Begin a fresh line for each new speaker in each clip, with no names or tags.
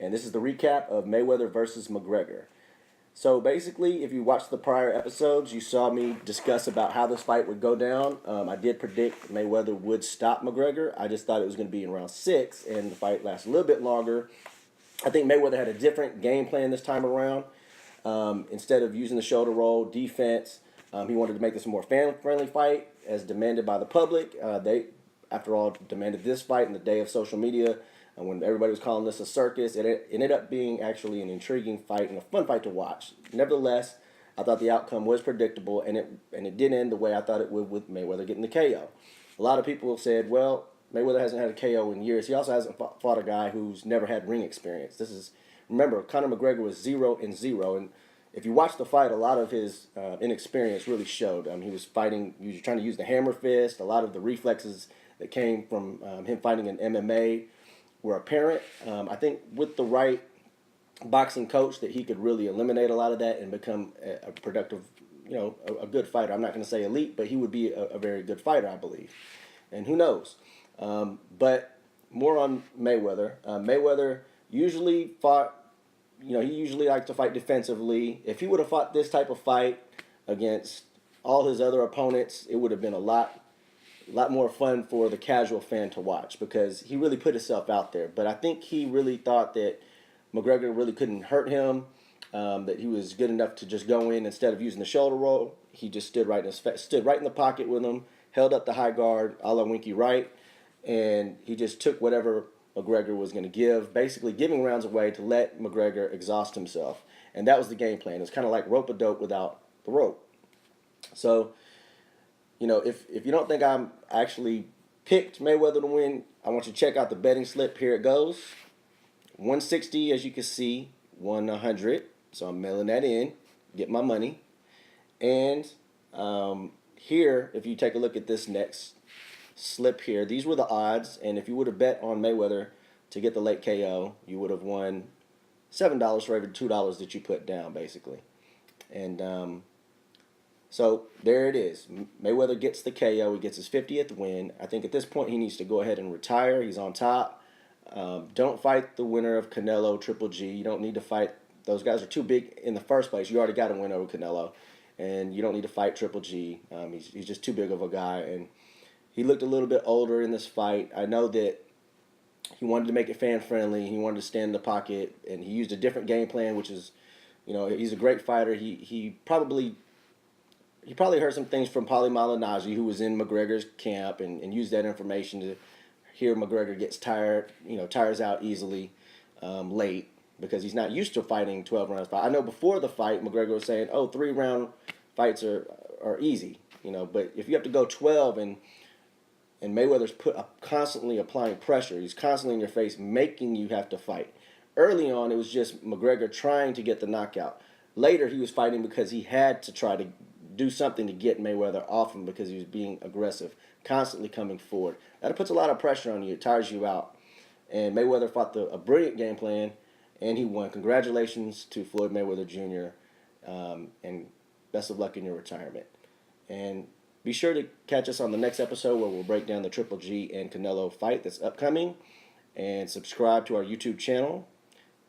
and this is the recap of Mayweather versus McGregor. So basically, if you watched the prior episodes, you saw me discuss about how this fight would go down. I did predict Mayweather would stop McGregor. I just thought it was going to be in round 6, and the fight lasted a little bit longer. I think Mayweather had a different game plan this time around. Instead of using the shoulder roll defense, he wanted to make this a more fan-friendly fight, as demanded by the public. They, after all, demanded this fight in the day of social media. When everybody was calling this a circus, it ended up being actually an intriguing fight and a fun fight to watch. Nevertheless, I thought the outcome was predictable, and it did end the way I thought it would, with Mayweather getting the KO. A lot of people said, well, Mayweather hasn't had a KO in years. He also hasn't fought a guy who's never had ring experience. Remember, Conor McGregor was 0-0, and if you watch the fight, a lot of his inexperience really showed. He was trying to use the hammer fist. A lot of the reflexes that came from him fighting in MMA were apparent. I think with the right boxing coach that he could really eliminate a lot of that and become a productive, a good fighter. I'm not going to say elite, but he would be a very good fighter, I believe. And who knows? But more on Mayweather. Mayweather usually fought, he usually liked to fight defensively. If he would have fought this type of fight against all his other opponents, it would have been a lot more fun for the casual fan to watch, because he really put himself out there. But I think he really thought that McGregor really couldn't hurt him, that he was good enough to just go in instead of using the shoulder roll. He just stood right in the pocket with him, held up the high guard, a la Winky Wright, and he just took whatever McGregor was going to give, basically giving rounds away to let McGregor exhaust himself. And that was the game plan. It was kind of like rope-a-dope without the rope. So, if you don't think I'm actually picked Mayweather to win, I want you to check out the betting slip. Here it goes. 160, as you can see, won 100. So I'm mailing that in, get my money. And here, if you take a look at this next slip here, these were the odds. And if you would have bet on Mayweather to get the late KO, you would have won $7 for every $2 that you put down, basically. And so there it is. Mayweather gets the KO. He gets his 50th win. I think at this point he needs to go ahead and retire. He's on top. Don't fight the winner of Canelo, Triple G. You don't need to fight. Those guys are too big in the first place. You already got a win over Canelo. And you don't need to fight Triple G. He's just too big of a guy. And he looked a little bit older in this fight. I know that he wanted to make it fan-friendly. He wanted to stand in the pocket. And he used a different game plan, which is, he's a great fighter. He probably heard some things from Paulie Malignaggi, who was in McGregor's camp, and used that information to hear McGregor gets tires out easily late, because he's not used to fighting 12-round fights. I know before the fight, McGregor was saying, 3-round fights are easy, but if you have to go 12 and Mayweather's constantly applying pressure, he's constantly in your face, making you have to fight. Early on, it was just McGregor trying to get the knockout. Later, he was fighting because he had to try to do something to get Mayweather off him, because he was being aggressive, constantly coming forward. That puts a lot of pressure on you. It tires you out. And Mayweather fought a brilliant game plan, and he won. Congratulations to Floyd Mayweather Jr., and best of luck in your retirement. And be sure to catch us on the next episode, where we'll break down the Triple G and Canelo fight that's upcoming, and subscribe to our YouTube channel.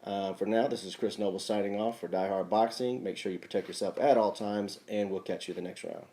For now, this is Chris Noble signing off for Die Hard Boxing. Make sure you protect yourself at all times, and we'll catch you the next round.